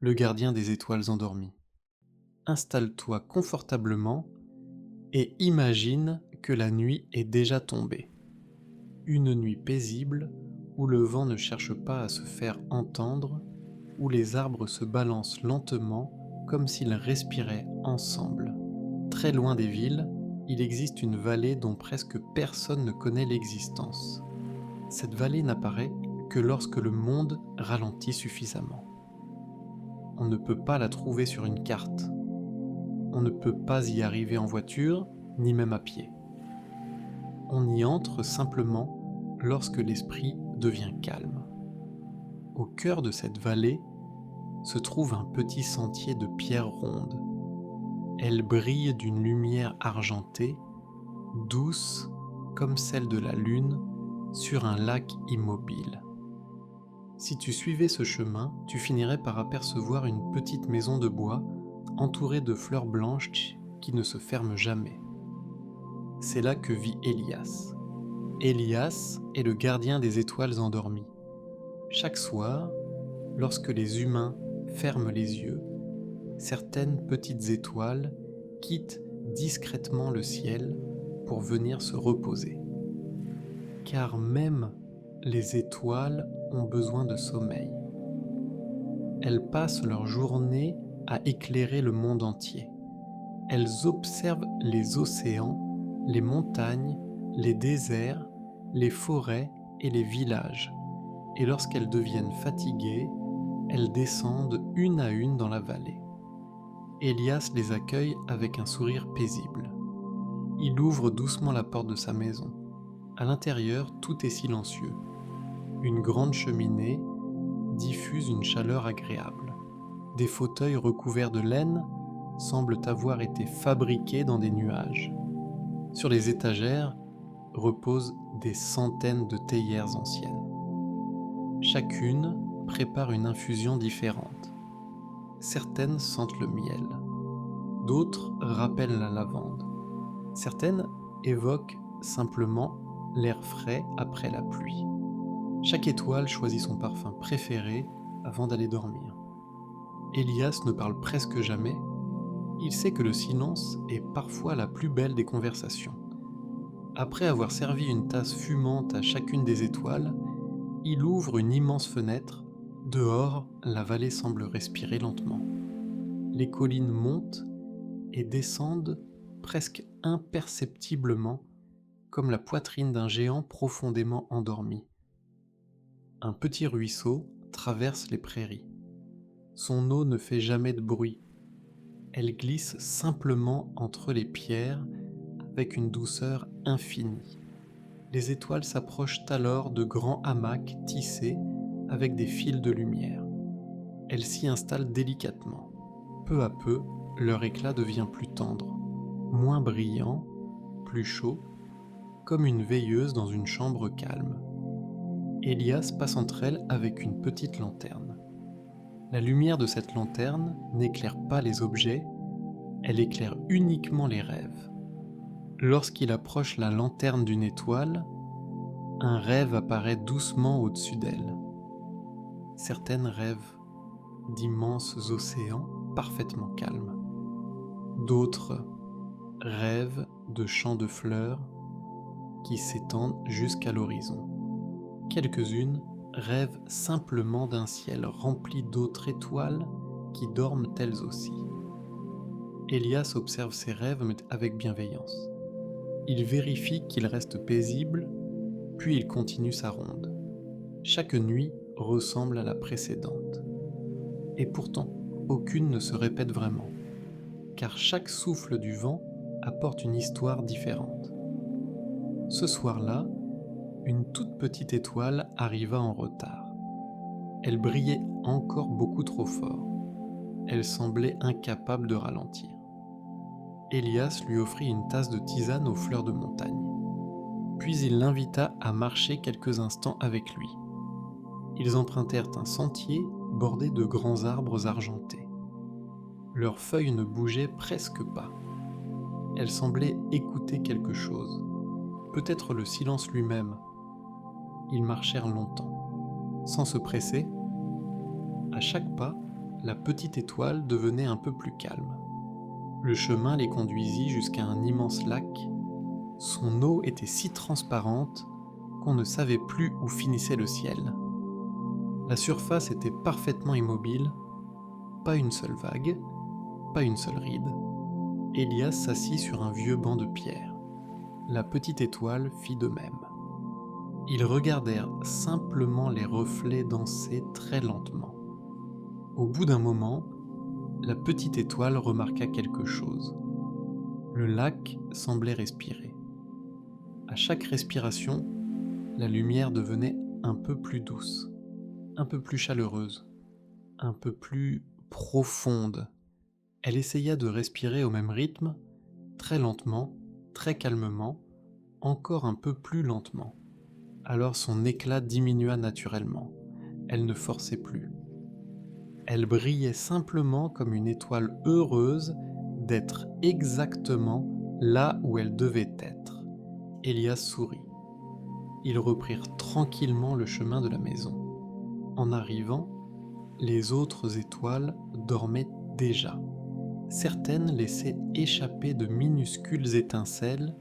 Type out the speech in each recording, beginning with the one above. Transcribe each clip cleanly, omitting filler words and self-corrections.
le gardien des étoiles endormi. Installe-toi confortablement et imagine que la nuit est déjà tombée. Une nuit paisible où le vent ne cherche pas à se faire entendre, où les arbres se balancent lentement comme s'ils respiraient ensemble. Très loin des villes, il existe une vallée dont presque personne ne connaît l'existence. Cette vallée n'apparaît que lorsque le monde ralentit suffisamment. On ne peut pas la trouver sur une carte. On ne peut pas y arriver en voiture, ni même à pied. On y entre simplement lorsque l'esprit devient calme. Au cœur de cette vallée se trouve un petit sentier de pierre ronde. Elle brille d'une lumière argentée, douce comme celle de la lune sur un lac immobile. Si tu suivais ce chemin, tu finirais par apercevoir une petite maison de bois entourée de fleurs blanches qui ne se ferment jamais. C'est là que vit Elias. Elias est le gardien des étoiles endormies. Chaque soir, lorsque les humains ferment les yeux, certaines petites étoiles quittent discrètement le ciel pour venir se reposer. Car même les étoiles ont besoin de sommeil. Elles passent leur journée à éclairer le monde entier. Elles observent les océans, les montagnes, les déserts, les forêts et les villages. Et lorsqu'elles deviennent fatiguées, elles descendent une à une dans la vallée. Elias les accueille avec un sourire paisible. Il ouvre doucement la porte de sa maison. À l'intérieur, tout est silencieux. Une grande cheminée diffuse une chaleur agréable. Des fauteuils recouverts de laine semblent avoir été fabriqués dans des nuages. Sur les étagères reposent des centaines de théières anciennes. Chacune prépare une infusion différente. Certaines sentent le miel, d'autres rappellent la lavande. Certaines évoquent simplement l'air frais après la pluie. Chaque étoile choisit son parfum préféré avant d'aller dormir. Elias ne parle presque jamais. Il sait que le silence est parfois la plus belle des conversations. Après avoir servi une tasse fumante à chacune des étoiles, il ouvre une immense fenêtre. Dehors, la vallée semble respirer lentement. Les collines montent et descendent presque imperceptiblement, comme la poitrine d'un géant profondément endormi. Un petit ruisseau traverse les prairies. Son eau ne fait jamais de bruit. Elle glisse simplement entre les pierres avec une douceur infinie. Les étoiles s'approchent alors de grands hamacs tissés avec des fils de lumière. Elles s'y installent délicatement. Peu à peu, leur éclat devient plus tendre, moins brillant, plus chaud, comme une veilleuse dans une chambre calme. Elias passe entre elles avec une petite lanterne. La lumière de cette lanterne n'éclaire pas les objets, elle éclaire uniquement les rêves. Lorsqu'il approche la lanterne d'une étoile, un rêve apparaît doucement au-dessus d'elle. Certaines rêvent d'immenses océans parfaitement calmes. D'autres rêvent de champs de fleurs qui s'étendent jusqu'à l'horizon. Quelques-unes rêvent simplement d'un ciel rempli d'autres étoiles qui dorment elles aussi. Elias observe ses rêves mais avec bienveillance. Il vérifie qu'ils restent paisibles, puis il continue sa ronde. Chaque nuit ressemble à la précédente. Et pourtant, aucune ne se répète vraiment, car chaque souffle du vent apporte une histoire différente. Ce soir-là, une toute petite étoile arriva en retard. Elle brillait encore beaucoup trop fort. Elle semblait incapable de ralentir. Elias lui offrit une tasse de tisane aux fleurs de montagne. Puis il l'invita à marcher quelques instants avec lui. Ils empruntèrent un sentier bordé de grands arbres argentés. Leurs feuilles ne bougeaient presque pas. Elles semblaient écouter quelque chose, peut-être le silence lui-même. Ils marchèrent longtemps, sans se presser. À chaque pas, la petite étoile devenait un peu plus calme. Le chemin les conduisit jusqu'à un immense lac. Son eau était si transparente qu'on ne savait plus où finissait le ciel. La surface était parfaitement immobile, pas une seule vague, pas une seule ride. Elias s'assit sur un vieux banc de pierre. La petite étoile fit de même. Ils regardèrent simplement les reflets danser très lentement. Au bout d'un moment, la petite étoile remarqua quelque chose. Le lac semblait respirer. À chaque respiration, la lumière devenait un peu plus douce, un peu plus chaleureuse, un peu plus profonde. Elle essaya de respirer au même rythme, très lentement, très calmement, encore un peu plus lentement. Alors son éclat diminua naturellement. Elle ne forçait plus. Elle brillait simplement comme une étoile heureuse d'être exactement là où elle devait être. Elias sourit. Ils reprirent tranquillement le chemin de la maison. En arrivant, les autres étoiles dormaient déjà. Certaines laissaient échapper de minuscules étincelles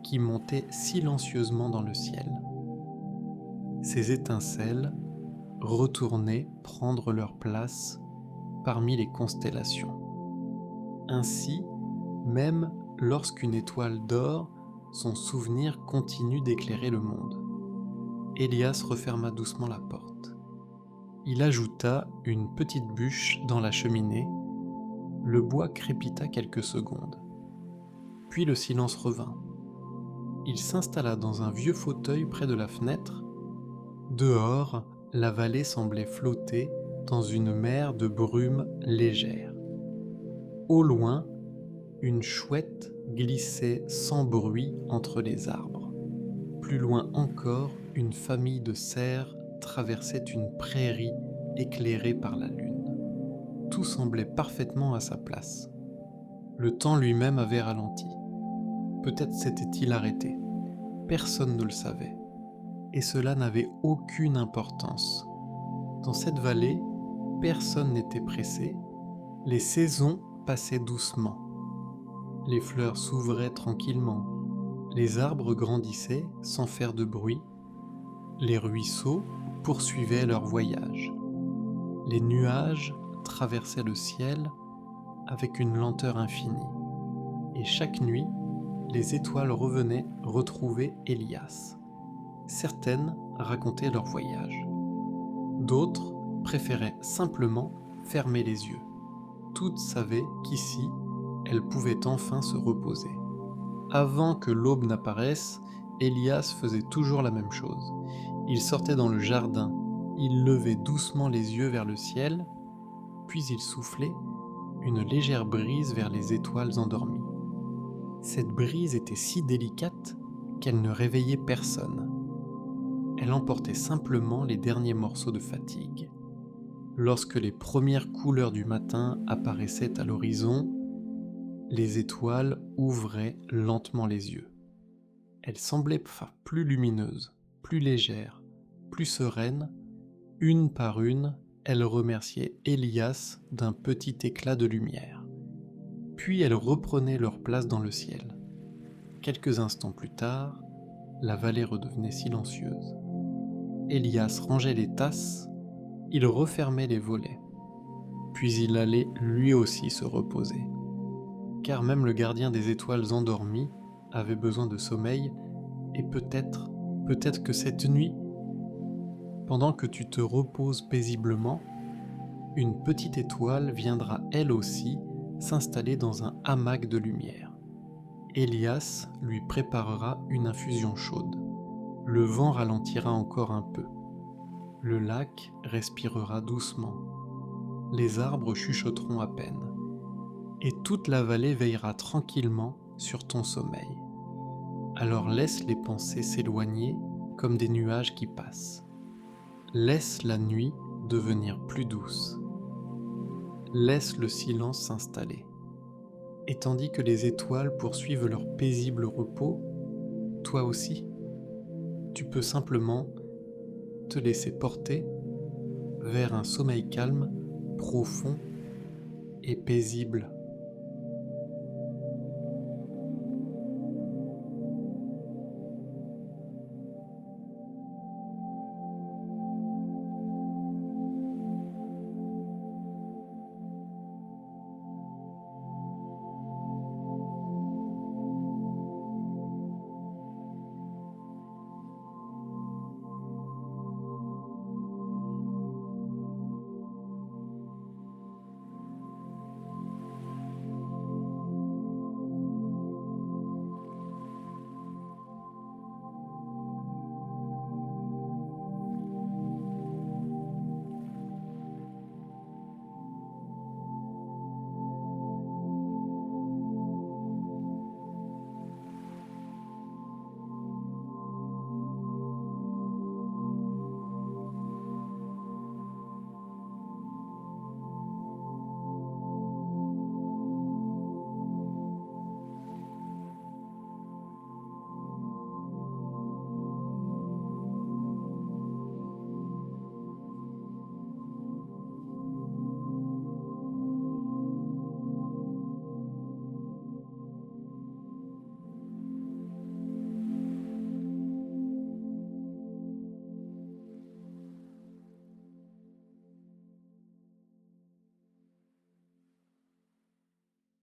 qui montaient silencieusement dans le ciel. Ces étincelles retournaient prendre leur place parmi les constellations. Ainsi, même lorsqu'une étoile dort, son souvenir continue d'éclairer le monde. Elias referma doucement la porte. Il ajouta une petite bûche dans la cheminée. Le bois crépita quelques secondes. Puis le silence revint. Il s'installa dans un vieux fauteuil près de la fenêtre. Dehors, la vallée semblait flotter dans une mer de brume légère. Au loin, une chouette glissait sans bruit entre les arbres. Plus loin encore, une famille de cerfs traversait une prairie éclairée par la lune. Tout semblait parfaitement à sa place. Le temps lui-même avait ralenti. Peut-être s'était-il arrêté. Personne ne le savait. Et cela n'avait aucune importance. Dans cette vallée, personne n'était pressé. Les saisons passaient doucement. Les fleurs s'ouvraient tranquillement. Les arbres grandissaient sans faire de bruit. Les ruisseaux poursuivaient leur voyage. Les nuages traversaient le ciel avec une lenteur infinie. Et chaque nuit, les étoiles revenaient retrouver Elias. Certaines racontaient leur voyage. D'autres préféraient simplement fermer les yeux. Toutes savaient qu'ici, elles pouvaient enfin se reposer. Avant que l'aube n'apparaisse, Elias faisait toujours la même chose. Il sortait dans le jardin, il levait doucement les yeux vers le ciel, puis il soufflait une légère brise vers les étoiles endormies. Cette brise était si délicate qu'elle ne réveillait personne. Elle emportait simplement les derniers morceaux de fatigue. Lorsque les premières couleurs du matin apparaissaient à l'horizon, les étoiles ouvraient lentement les yeux. Elles semblaient plus lumineuses, plus légères, plus sereines. Une par une, elles remerciaient Elias d'un petit éclat de lumière. Puis elles reprenaient leur place dans le ciel. Quelques instants plus tard, la vallée redevenait silencieuse. Elias rangeait les tasses, il refermait les volets. Puis il allait lui aussi se reposer. Car même le gardien des étoiles endormi avait besoin de sommeil, et peut-être que cette nuit, pendant que tu te reposes paisiblement, une petite étoile viendra elle aussi s'installer dans un hamac de lumière. Elias lui préparera une infusion chaude. Le vent ralentira encore un peu. Le lac respirera doucement. Les arbres chuchoteront à peine. Et toute la vallée veillera tranquillement sur ton sommeil. Alors laisse les pensées s'éloigner comme des nuages qui passent. Laisse la nuit devenir plus douce. Laisse le silence s'installer. Et tandis que les étoiles poursuivent leur paisible repos, toi aussi, tu peux simplement te laisser porter vers un sommeil calme profond et paisible.